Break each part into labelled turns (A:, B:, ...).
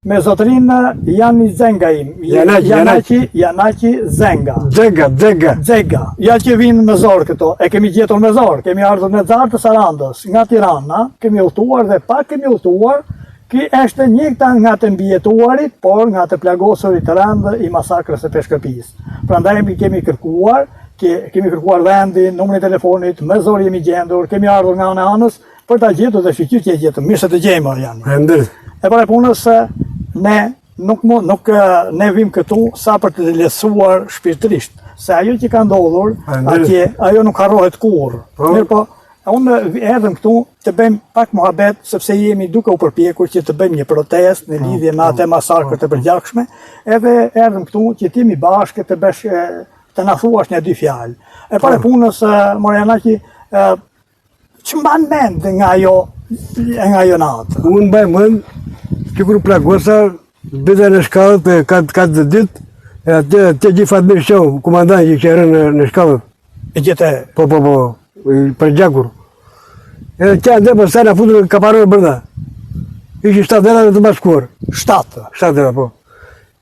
A: Me zotërinë janë i Zenga im. Janaki Zenga. Zega. Ja që vinë me zorë këto. E kemi gjetur me zorë. Kemi ardhur në Zarë të Sarandës, nga Tirana. Kemi udhëtuar dhe pak kemi udhëtuar. Ki është njëta nga të mbijetuarit, por nga të plagosurit të randë i masakrës e peshkëpis. Prandaj kemi kërkuar vendin, numrin e telefonit, me zorë jemi gjendur, kemi ardhur nga në anës, për ta gjetur dhe shqyqyr që e gjetëm, mirë se të gjejmë janë. E para punës, ne vim këtu sa për të lehtësuar shpirtërisht, se ajo që ka ndodhur, atje, ajo nuk harrohet kurrë. Mirë po, unë erdhëm këtu të bëjmë pak muhabet, sepse jemi duke u përpjekur që të bëjmë një protest në lidhje me atë masakrët e përgjakshme, edhe erdhëm këtu që timi bashkë të na thuash një dy fjalë. E para punës, Morjanaki, që mban mend nga ajo natë?
B: Unë mbaj mend që kur plagosa bëta në shkallët për 4 ditë, atë gjithë Fatmir Shoh, komandant që kërën në shkallët.
A: E gjete?
B: Po, për gjakur. Edhe që ndë për sa në futur kaparorë bërda. Ishë 7 dera dhe të bashkuar. 7 dera, po.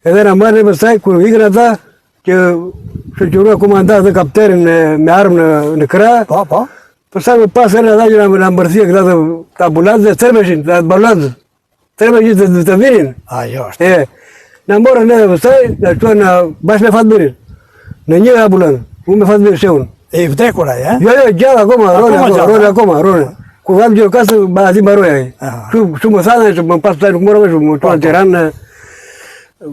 B: Edhe në marrë për saj, kur ikën ata, që shëqërua komandant dhe kapterin me armë në kra, për sa më pas e në ata që në mbërthia këta të ambulancë dhe tërmeshin, të ambulancë. Tërmeshin të virin.
A: Ajo është.
B: Në morën edhe për saj, në shtuan bashkë me Fatmirin. Në një ambulancë, unë me Fatmir Shehun.
A: E i vdekur aje,
B: Jo, gjallë akoma, rone. Kur vam gjë kasë, ati mbaroj aje. Shumë më thane, që më pas pëtaj nuk morave shumë, më tuan Tiranë,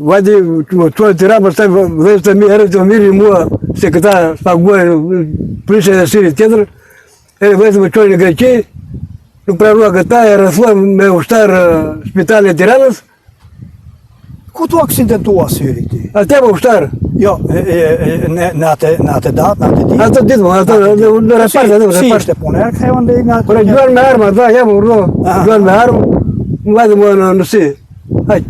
B: vajti më tuan Tiranë, përstaj dhe të herë të mirë mua, se këta spaguaj prishe dhe siri tjetër, edhe vajti më qojnë në Greqi, nuk pranua këta, e rëthuam me ushtarë spitalin e Tiranës.
A: Ku tu aksidentua syri ti?
B: Atë më ushtarë.
A: Jo, në atë datë, në atë ditë?
B: Atë ditë, në repartë.
A: Si ishte punë, kthehën dhe nga...
B: Kërë gjuan me armë, ata jam urdo, gjuan me armë, më vajtë më në si.
A: Hajtë.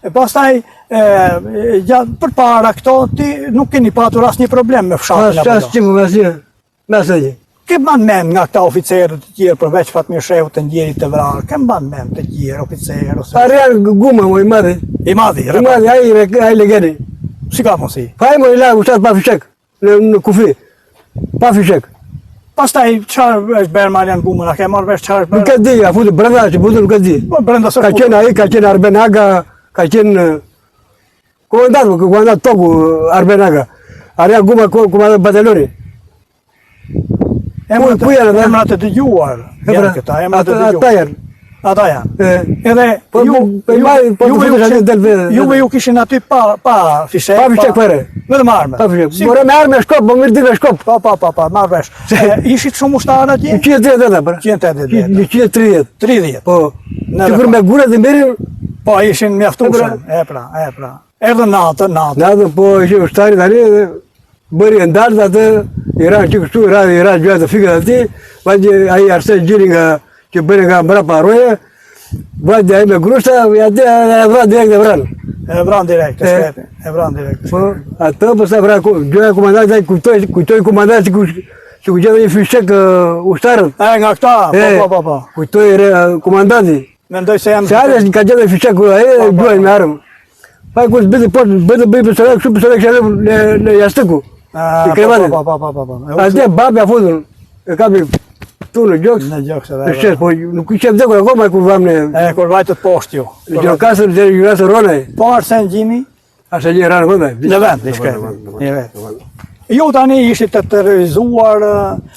A: E pastaj, për para këto, ti nuk keni patur asë një problem me fshatin apo
B: Asë qimë me asë.
A: Ke ban mend nga këta oficerët të tjerë, përveç Fatmir Shehut të ndjerit të vrarë, ke ban mend të tjerë oficerë?
B: Arian Guma, i madhi.
A: I madhi,
B: ai legeni.
A: Si ka mësi?
B: Pa i më i lagë ushtat pa fishek, në kufi, pa fishek.
A: Pastaj, qarë është bërë Marian Guma, a ke marrë vesh qarë është bërë?
B: Nuk e di, a futi brenda që futi nuk e di. Ka qenë ai, ka qenë Arbenaga, ka qenë komandant toku Arbenaga. Arian Guma, komandant bataljoni.
A: Emrat e dëgjuar janë këta, emrat e dëgjuar. Ata janë. Edhe juve ju kishin aty pa fishek.
B: Pa fishek fare.
A: Vetëm armë.
B: Pa fishek. More me armë e shkop, më mirë di me shkop.
A: Pa, marrë vesh. Ishit shumë ushtarë atje?
B: 130.
A: 130.
B: Po. Që kur me gurat e mirin?
A: Po, ishin mjaftueshëm. E pra. Erdhën natën.
B: Po, ishin ushtari tani dhe bëri e ndartë atë, Iran që kështu, Iran gjua të fikët ati, vajtë aji Arsen Gjiri që bëri nga mbrapa roje, vajtë aji me grushta, atë e vran direkt e vran.
A: E vran direkt.
B: Po, atë përsa vran, gjua e komandantë, kujtoj komandantë që ku gjithë një fishek ushtarët.
A: Nga këta, po.
B: Kujtoj komandanti.
A: Mendoj se janë...
B: Se aje ka gjithë një fishek, aje gjuajnë me armë. Pa e kështë bëtë bëjë përsorek, shumë përsorek që në jastëku. I krevatin. Atje babi a futën, e kapi tu në gjoks.
A: Në gjoks edhe.
B: Në shes, po nuk i qep dekur akoma e kur vam në...
A: Kur vajtët poshtë ju.
B: Në gjokasër dhe gjurasër ronaj.
A: Po Arsen Gjimi?
B: Arsen Gjimi ranë vëndaj.
A: Në vend, i shkretë. Ju tani ishit të terrorizuar,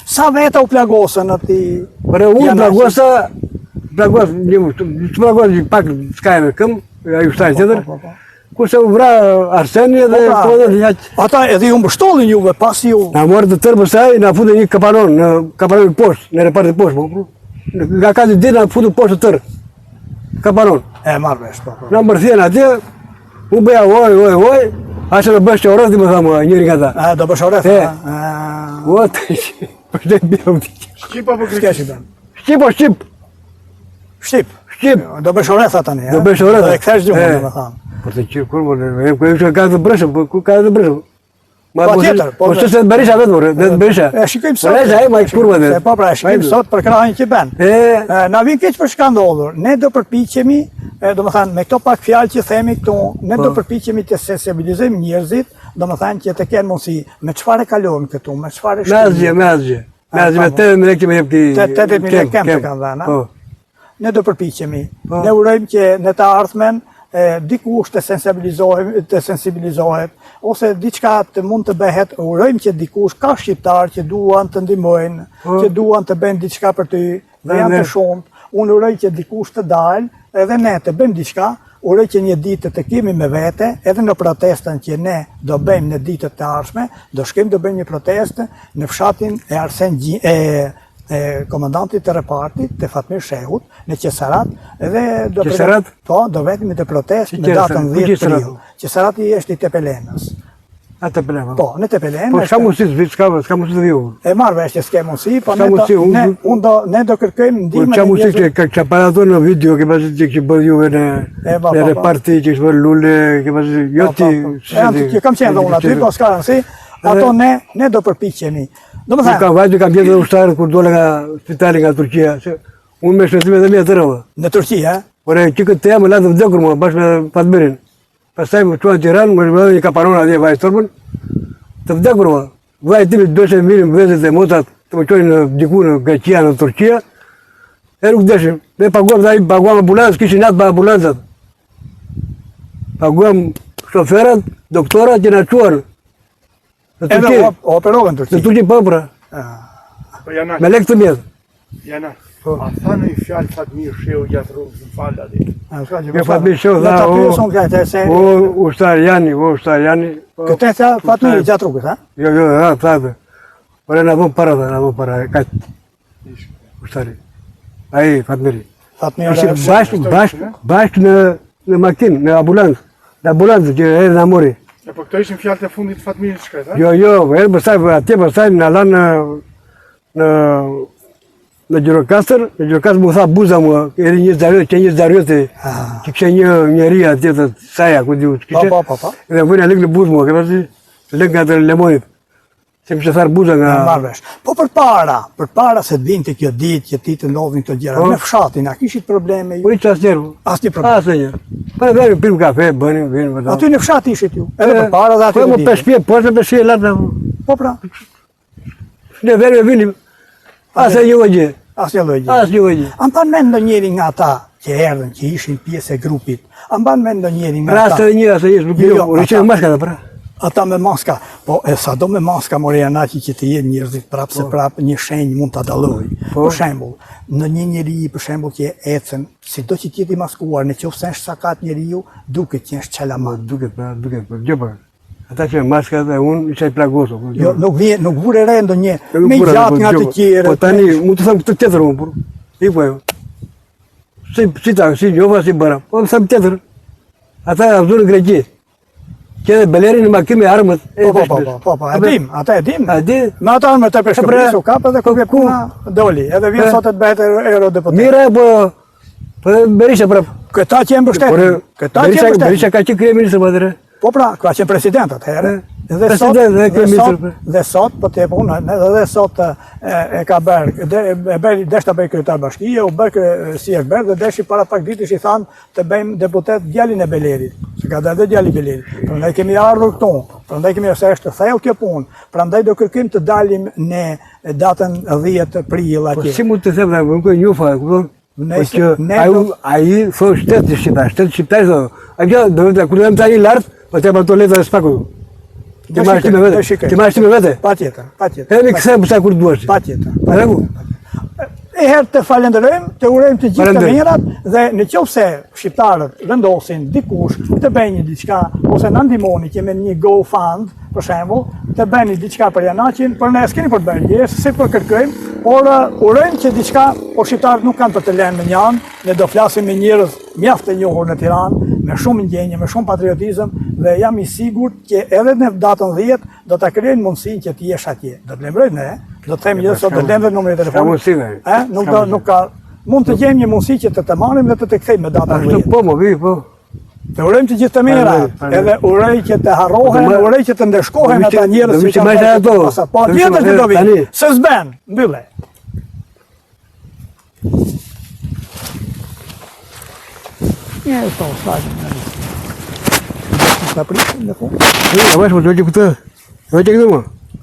A: sa veta u plagosën ati?
B: Për e unë plagosë pak s'kajme këm, a ju shtajnë tjetër. Kurse u vra Arseni dhe
A: ata edhe ju mbështollin juve pas ju.
B: Na morë të tërë përsaj, na futë një kaparon, në kaparon poshtë, në repartit poshtë. Nga ka të ditë na futë poshtë të tërë. Kaparon.
A: E marrë vesh, po.
B: Na mbërthjen atje, u bëja oj, ashe të bësh që orëthi më thamë njëri nga ta.
A: Do bësh orëthi?
B: Përshte bjëm t'i.
A: Shqip apo Shqip?
B: Shqip.
A: Do bësh orëtha tani,
B: Do bësh orëtha.
A: Do e këthesh gjuhën, më thamë.
B: Për të qirë kur më ka të brëshëm, ku ka të brëshëm?
A: Po tjetër, po
B: se të Berisha vetë more, vetë Berisha.
A: E shikojmë sot.
B: Berisha ai më kurva vetë.
A: Po pra, e shikojmë sot për krahin që bën. Na vjen keq për çka ndodhur. Ne do përpiqemi, domethënë me këto pak fjalë që themi këtu, ne do përpiqemi të sensibilizojmë njerëzit, domethënë që të kenë mundësi me çfarë kalon këtu, me çfarë
B: shkojnë. Me asgjë. Me 8 lekë më jep ti.
A: 8 lekë kem të kanë dhënë. Po. Ne do përpiqemi. Ne urojmë që në të ardhmen dikush të sensibilizohet, ose diçka të mund të bëhet, urojmë që dikush ka shqiptar që duan të ndihmojnë, që duan të bëjnë diçka për ty, dhe janë të shumt. Unë uroj që dikush të dalë, edhe ne të bëjmë diçka, uroj që një ditë të kemi me vete, edhe në protestën që ne do bëjmë në ditët të ardhshme, do shkojmë do bëjmë një protestë në fshatin e Arsen komandantit të repartit, të Fatmir Shehut, në Qesarat, edhe do vetëm të protestë në datën 10 prill. Qesarati është i Tepelenës.
B: A Tepelenës?
A: Po, në Tepelenës.
B: Po s'ka mundësi s'ka mundësi të vijë.
A: E marr vesh që s'ka mundësi, po ne do kërkojmë ndihmën.
B: Po çka mundësi që paraton në video që pasi që bëj juve në reparti që është lule, që pasi jo ti.
A: Që kam qenë unë aty, po s'ka rëndësi. Ato ne do përpiqemi.
B: Domethënë ka vajtë kam bjerë ushtarë kur dole nga spitali nga Turqia, se unë me shëndetime dhe mia të rëva.
A: Në Turqi, ha?
B: Por që këtë jam la të vdekur mua bashkë me Fatmirin. Pastaj më çuan në Tiranë, më bënë një kaparon atje vajtë torbën. Të vdekur mua. Vajtë timi duhet të mirë vëzët e motat të më çojnë diku në Greqia, në Turqia. E nuk deshim. Ne paguam ambulancë, kishin natë pa ambulancat. Paguam shoferat, doktorat që na çuan.
A: Edhe operohen Turqi.
B: Në Turqi po pra. Me lekë të mjetë.
C: Jana, a tha në i fjallë Fatmir Shehu gjatë rrugës në falë ati?
B: Fatmir Shehu tha, o ushtar Jani.
A: Këtë e tha Fatmir gjatë rrugës, ha?
B: Jo, tha dhe. Por e në vëm para, kajtë. Ushtari. Aji, Fatmiri. Bashkë në makinë, në ambulancë që e në mori.
C: Po këto ishin fjalët e fundit të Fatmirit shkret, ha?
B: Jo, edhe pastaj na lanë në Gjirokastër, mu tha buza mua, eri një zarioti, që kështë një njeri atje të saja, ku diu, kështë.
A: Po.
B: Edhe vënë lek në buzë mua, ke pasi lek nga të lemonit. Se më që tharë buza nga...
A: Marvesh. Po përpara se të vinte kjo ditë që ti të ndodhin këto gjëra, me fshatin, a kishit probleme ju?
B: Po i që asnjëherë.
A: Asnjë problem.
B: Asnjëherë. Po e vënë pimë kafe, bënim.
A: Aty në fshat ishit ju. Edhe përpara dhe aty.
B: Po më peshpje, poshtë peshpje lartë.
A: Po pra.
B: Ne vënë vinim. Asnjë gjë. Asnjë gjë.
A: Am pan mend ndonjëri nga ata që erdhën, që ishin pjesë e grupit. Am pan mend ndonjëri nga ata.
B: Rastë nuk jo. Unë maska pra.
A: Ata me maska, po e sa do me maska more janë që të jenë njerëzit prapë se prapë një shenjë mund ta dalloj. Për shembull, në një njeri për shembull që ecën, sido që ti maskuar, nëse është sakat njeriu, duket që është çelama.
B: Duket, gjë po. Ata që maska dhe unë isha i plagosur.
A: Jo, nuk vure re ndonjë me gjatë nga të tjerë.
B: Po tani mund të them këtë tjetër unë, por. I po. Si njova si bëra. Po them tjetër. Ata në Greqi. Që edhe Beleri në makinë me armët.
A: Po, ata e dim. Me ata armët e peshkëpris u kapë dhe kërke puna doli. Edhe vjen sot e të bëhet eurodeputet.
B: Mire, po Berisha prapë.
A: Këta që e mbështetin.
B: Berisha ka që krye ministrë, po atëre.
A: Po pra, ka qenë president atëherë. Dhe sot, po të punë, edhe sot e ka bërë, desh të bëjë kryetar bashkije, u bërë si e bërë, dhe deshi para pak ditësh i thanë të bëjmë deputet djalin e Belerit. Se ka dhe djali Belerit. Prandaj kemi ardhur këtu, prandaj kemi se është thellë kjo punë, prandaj do kërkojmë të dalim në datën 10 prill atje.
B: Po si mund të them na nuk e njoh fare, kupton? Ai thonë shtetë shqiptar, a gjë do të kur jam tani lart, po të bëj to letra e spaku. Ti marrësh ti me vete?
A: Patjetër.
B: Edhe kthem sa kur duash.
A: Patjetër.
B: Rregull.
A: E herë të falenderojmë, të urojmë të gjithë të mirat dhe nëse shqiptarët vendosin dikush të bëjnë diçka ose na ndihmoni që me një GoFund, për shembull, të bëni diçka për Janaqin, për ne s'keni për të bërë, se po kërkojmë, por urojmë që diçka, por shqiptarët nuk kanë për të lënë me njan, ne do flasim me njerëz mjaft të njohur në Tiranë, me shumë ndjenjë, me shumë patriotizëm dhe jam i sigurt që edhe në datën 10 do ta krijojnë mundësinë që të jesh atje. Do të lemrojmë ne, do të themi sot do të lëmë numrin e telefonit. Nuk ka mund të gjejmë një mundësi që të marrim dhe të kthejmë me datën 10.
B: Po, mo vi, po.
A: Të urojmë të gjithë të mira, edhe urej që të harrohen, urej që të ndeshkohen ata njerëz që kanë pasur. Po tjetër që do vi. Se s'ben, mbylle. Ja, sto stadi. Sa prisim në fund.
B: Ja, vash, më të këtë. Vë që këtë më.